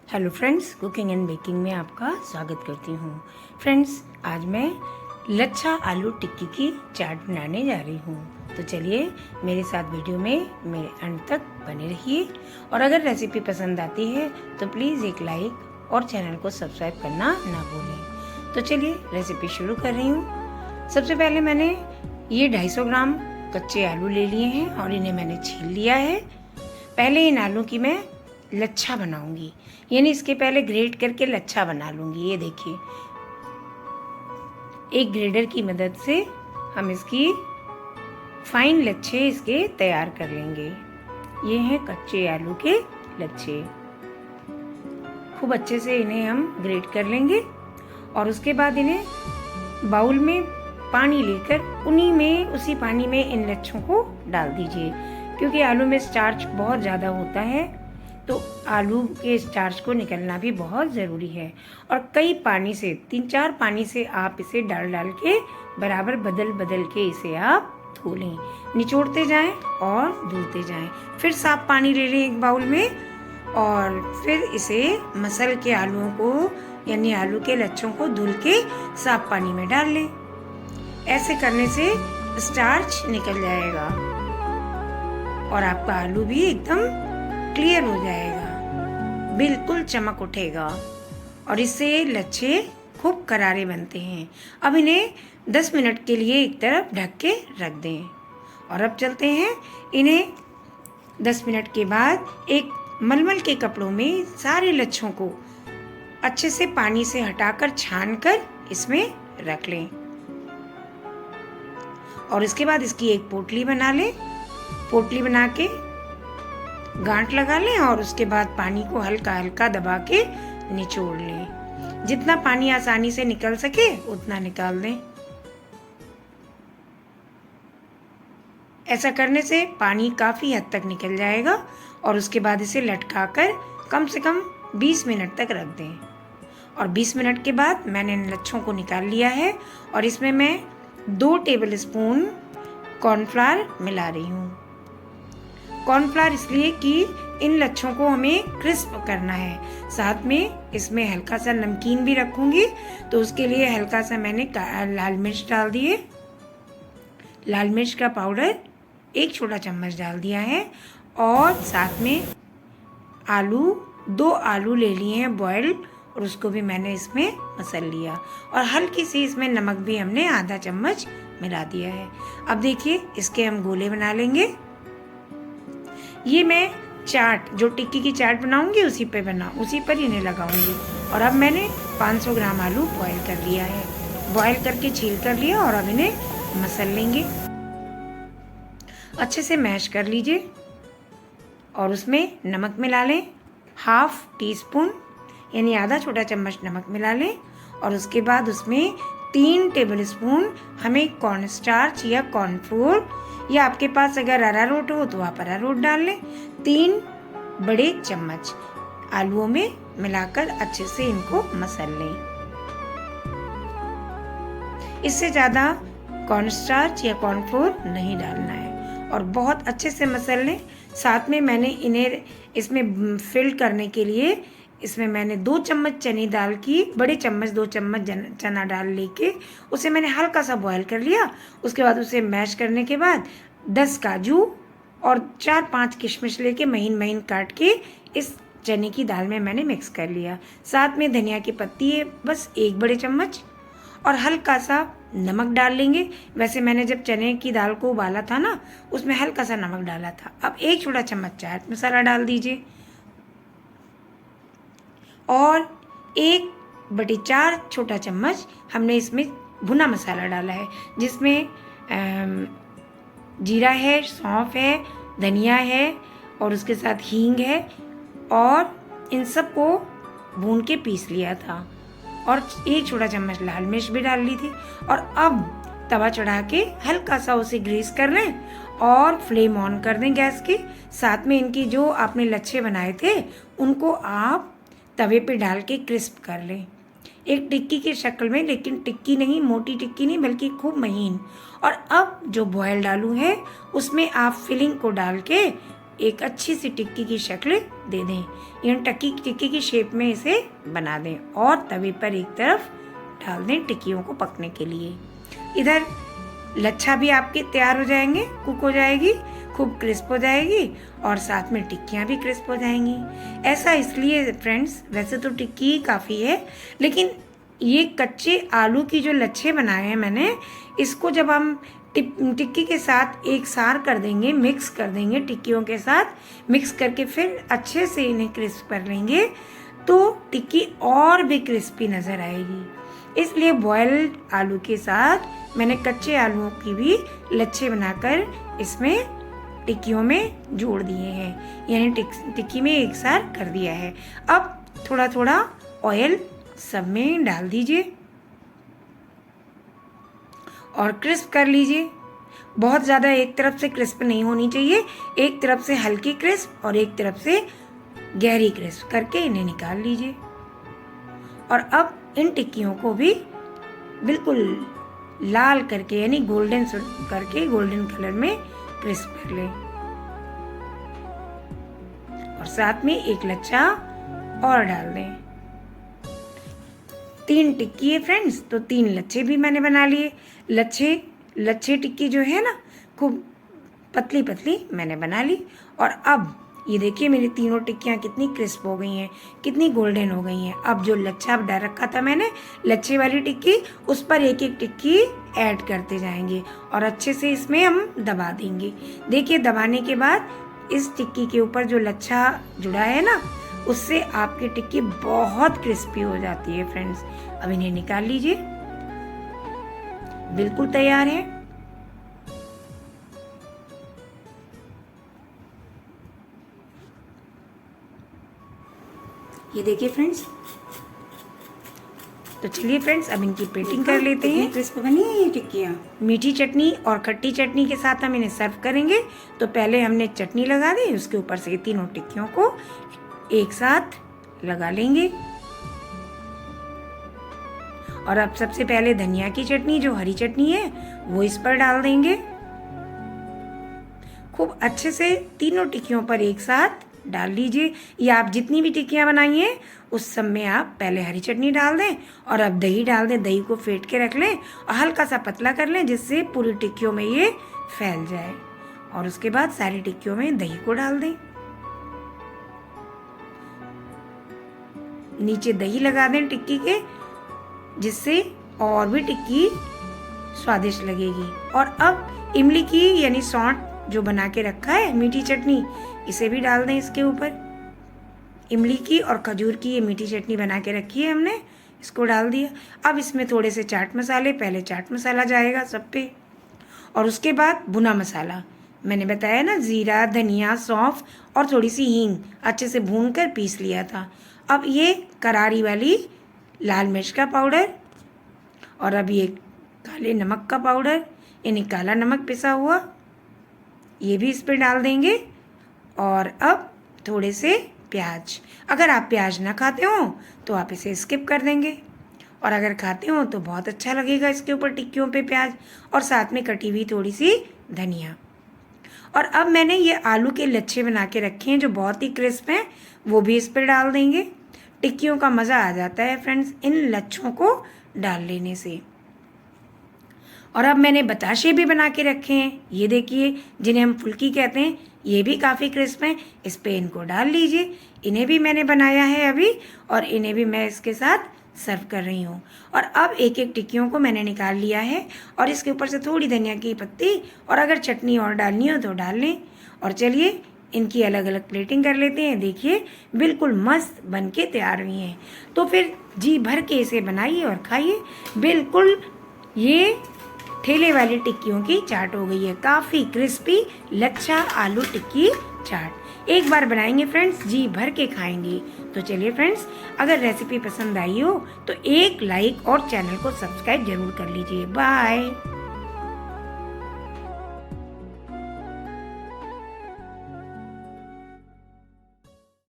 Hello friends, cooking and baking में आपका स्वागत करती हूँ। फ्रेंड्स, आज मैं लच्छा आलू टिक्की की चाट बनाने जा रही हूँ। तो चलिए मेरे साथ वीडियो में मेरे अंत तक बने रहिए। और अगर रेसिपी पसंद आती है तो प्लीज़ एक लाइक और चैनल को सब्सक्राइब करना ना भूलें। तो चलिए रेसिपी शुरू कर रही हूँ। सबसे पहले मैंने ये 250 ग्राम कच्चे आलू ले लिए हैं और इन्हें मैंने छील लिया है। पहले इन आलू की मैं लच्छा बनाऊंगी, यानी इसके पहले ग्रेट करके लच्छा बना लूंगी। ये देखिए, एक ग्रेडर की मदद से हम इसकी फाइन लच्छे इसके तैयार कर लेंगे। ये हैं कच्चे आलू के लच्छे। खूब अच्छे से इन्हें हम ग्रेट कर लेंगे और उसके बाद इन्हें बाउल में पानी लेकर उसी पानी में इन लच्छों को डाल दीजिए, क्योंकि आलू में स्टार्च बहुत ज़्यादा होता है, तो आलू के स्टार्च को निकलना भी बहुत ज़रूरी है। और कई पानी से 3-4 पानी से आप इसे डाल के बराबर बदल के इसे आप धो लें। निचोड़ते जाएं और धुलते जाएं। फिर साफ पानी ले लें एक बाउल में और फिर इसे मसल के आलूओं को, यानी आलू के लच्छों को धुल के साफ पानी में डाल लें। ऐसे करने से स्टार्च निकल जाएगा और आपका आलू भी एकदम क्लियर हो जाएगा, बिल्कुल चमक उठेगा और इससे लच्छे खूब करारे बनते हैं। अब इन्हें 10 मिनट के लिए एक तरफ ढक के रख दें। और अब चलते हैं, इन्हें 10 मिनट के बाद एक मलमल के कपड़ों में सारे लच्छों को अच्छे से पानी से हटाकर छानकर इसमें रख लें। और इसके बाद इसकी एक पोटली बना लें। पोटली बना के गांठ लगा लें और उसके बाद पानी को हल्का हल्का दबा के निचोड़ लें। जितना पानी आसानी से निकल सके उतना निकाल दें। ऐसा करने से पानी काफ़ी हद तक निकल जाएगा और उसके बाद इसे लटकाकर कम से कम 20 मिनट तक रख दें। और 20 मिनट के बाद मैंने इन लच्छों को निकाल लिया है और इसमें मैं 2 टेबल स्पून कॉर्नफ्लावर मिला रही हूँ। कॉर्नफ्लावर इसलिए कि इन लच्छों को हमें क्रिस्प करना है। साथ में इसमें हल्का सा नमकीन भी रखूंगी, तो उसके लिए हल्का सा मैंने लाल मिर्च डाल दिए। लाल मिर्च का पाउडर 1 छोटा चम्मच डाल दिया है। और साथ में 2 आलू ले लिए हैं बॉइल्ड, और उसको भी मैंने इसमें मसल लिया। और हल्की सी इसमें नमक भी हमने आधा चम्मच मिला दिया है। अब देखिए, इसके हम गोले बना लेंगे। ये मैं चाट, जो टिक्की की चाट बनाऊंगी उसी पर इन्हें लगाऊंगी। और अब मैंने 500 ग्राम आलू बॉईल कर लिया है। बॉईल करके छील कर लिया और अब इन्हें मसल लेंगे। अच्छे से मैश कर लीजिए और उसमें नमक मिला लें। 1/2 टीस्पून यानी आधा छोटा चम्मच नमक मिला लें। और उसके बाद उसमें 3 टेबल स्पून हमें कॉर्न स्टार्च या कॉर्नफ्लोर, या आपके पास अगर अरारोट हो तो आप अरारोट डाल लें, 3 बड़े चम्मच आलूओं में मिलाकर अच्छे से इनको मसल लें। इससे ज़्यादा कॉर्न स्टार्च या कॉर्नफ्लोर नहीं डालना है और बहुत अच्छे से मसल लें। साथ में मैंने इन्हें इसमें फिल करने के लिए इसमें मैंने 2 चम्मच चने दाल की, बड़े चम्मच 2 चम्मच चना दाल लेके उसे मैंने हल्का सा बॉयल कर लिया। उसके बाद उसे मैश करने के बाद 10 काजू और 4-5 किशमिश लेके महीन महीन काट के इस चने की दाल में मैंने मिक्स कर लिया। साथ में धनिया की पत्ती है बस 1 बड़े चम्मच, और हल्का सा नमक डाल लेंगे। वैसे मैंने जब चने की दाल को उबाला था ना, उसमें हल्का सा नमक डाला था। अब 1 छोटा चम्मच चाट मसाला डाल दीजिए और 1/4 छोटा चम्मच हमने इसमें भुना मसाला डाला है, जिसमें जीरा है, सौंफ है, धनिया है और उसके साथ हींग है, और इन सब को भून के पीस लिया था। और 1 छोटा चम्मच लाल मिर्च भी डाल ली थी। और अब तवा चढ़ा के हल्का सा उसे ग्रीस कर लें और फ्लेम ऑन कर दें गैस की। साथ में इनकी जो आपने लच्छे बनाए थे उनको आप तवे पे डाल के क्रिस्प कर लें, एक टिक्की की शक्ल में, लेकिन टिक्की नहीं, मोटी टिक्की नहीं, बल्कि खूब महीन। और अब जो बॉयल्ड आलू है उसमें आप फिलिंग को डाल के एक अच्छी सी टिक्की की शक्ल दे दें। इन टिक्की की शेप में इसे बना दें और तवे पर एक तरफ डाल दें टिक्कियों को पकने के लिए। इधर लच्छा भी आपके तैयार हो जाएंगे, कुक हो जाएगी, खूब क्रिस्प हो जाएगी और साथ में टिक्कियाँ भी क्रिस्प हो जाएंगी। ऐसा इसलिए फ्रेंड्स, वैसे तो टिक्की ही काफ़ी है, लेकिन ये कच्चे आलू की जो लच्छे बनाए हैं मैंने, इसको जब हम टिक्की के साथ एक सार कर देंगे, मिक्स कर देंगे, टिक्कियों के साथ मिक्स करके फिर अच्छे से इन्हें क्रिस्प कर लेंगे तो टिक्की और भी क्रिस्पी नज़र आएगी। इसलिए बॉयल्ड आलू के साथ मैंने कच्चे आलूओं की भी लच्छे बनाकर इसमें टिक्कियों में जोड़ दिए हैं, यानी टिक्की में एक सार कर दिया है। अब थोड़ा थोड़ा ऑयल सब में डाल दीजिए और क्रिस्प कर लीजिए। बहुत ज़्यादा एक तरफ से क्रिस्प नहीं होनी चाहिए, एक तरफ से हल्की क्रिस्प और एक तरफ से गहरी क्रिस्प करके इन्हें निकाल लीजिए। और अब इन टिक्कियों को भी बिल्कुल लाल करके, यानी गोल्डन करके, गोल्डन कलर में क्रिस्प कर लें। और साथ में एक लच्छा और डाल दें। 3 टिक्की है फ्रेंड्स, तो 3 लच्छे भी मैंने बना लिए। लच्छे टिक्की जो है ना, खूब पतली पतली मैंने बना ली। और अब ये देखिए मेरी तीनों टिक्कियाँ कितनी क्रिस्प हो गई हैं, कितनी गोल्डन हो गई हैं। अब जो लच्छा डाल रखा था मैंने, लच्छे वाली टिक्की, उस पर एक एक टिक्की ऐड करते जाएंगे और अच्छे से इसमें हम दबा देंगे। देखिए दबाने के बाद इस टिक्की के ऊपर जो लच्छा जुड़ा है ना, उससे आपकी टिक्की बहुत क्रिस्पी हो जाती है फ्रेंड्स। अब इन्हें निकाल लीजिए, बिल्कुल तैयार है। ये देखिए फ्रेंड्स, तो चलिए फ्रेंड्स अब इनकी प्लेटिंग कर लेते हैं। क्रिस्प बनी है ये टिक्कियाँ। मीठी चटनी और खट्टी चटनी के साथ हम इन्हें सर्व करेंगे। तो पहले हमने चटनी लगा दी, उसके ऊपर से तीनों टिक्कियों को एक साथ लगा लेंगे। और अब सबसे पहले धनिया की चटनी, जो हरी चटनी है, वो इस पर डाल देंगे। खूब अच्छे से तीनों टिक्कियों पर एक साथ डाल लीजिए। या आप जितनी भी टिक्कियाँ बनाई हैं उस सब में आप पहले हरी चटनी डाल दें और अब दही डाल दें। दही को फेंट के रख लें और हल्का सा पतला कर लें, जिससे पूरी टिक्कियों में ये फैल जाए। और उसके बाद सारी टिक्कियों में दही को डाल दें। नीचे दही लगा दें टिक्की के, जिससे और भी टिक्की स्वादिष्ट लगेगी। और अब इमली की, यानी सौंठ जो बना के रखा है, मीठी चटनी, इसे भी डाल दें इसके ऊपर। इमली की और खजूर की ये मीठी चटनी बना के रखी है हमने, इसको डाल दिया। अब इसमें थोड़े से चाट मसाले, पहले चाट मसाला जाएगा सब पे, और उसके बाद भुना मसाला मैंने बताया ना, जीरा, धनिया, सौंफ और थोड़ी सी हींग अच्छे से भून कर पीस लिया था। अब ये करारी वाली लाल मिर्च का पाउडर, और अब ये काले नमक का पाउडर, यानी काला नमक पिसा हुआ, ये भी इस पर डाल देंगे। और अब थोड़े से प्याज, अगर आप प्याज ना खाते हो तो आप इसे स्किप कर देंगे, और अगर खाते हो तो बहुत अच्छा लगेगा इसके ऊपर टिक्कियों पे प्याज, और साथ में कटी हुई थोड़ी सी धनिया। और अब मैंने ये आलू के लच्छे बना के रखे हैं जो बहुत ही क्रिस्प हैं, वो भी इस पर डाल देंगे। टिक्कियों का मज़ा आ जाता है फ्रेंड्स इन लच्छों को डाल लेने से। और अब मैंने बताशे भी बना के रखे हैं, ये देखिए, जिन्हें हम फुल्की कहते हैं, ये भी काफ़ी क्रिस्प हैं। इस पे इनको डाल लीजिए। इन्हें भी मैंने बनाया है अभी, और इन्हें भी मैं इसके साथ सर्व कर रही हूँ। और अब एक एक टिक्कियों को मैंने निकाल लिया है, और इसके ऊपर से थोड़ी धनिया की पत्ती, और अगर चटनी और डालनी हो तो डाल लें। और चलिए इनकी अलग अलग प्लेटिंग कर लेते हैं। देखिए बिल्कुल मस्त बन के तैयार हुई हैं। तो फिर जी भर के इसे बनाइए और खाइए। बिल्कुल ये ठेले वाली टिक्कियों की चाट हो गई है, काफ़ी क्रिस्पी लच्छा आलू टिक्की चाट। एक बार बनाएंगे फ्रेंड्स, जी भर के खाएंगे। तो चलिए फ्रेंड्स, अगर रेसिपी पसंद आई हो तो एक लाइक और चैनल को सब्सक्राइब जरूर कर लीजिए। बाय।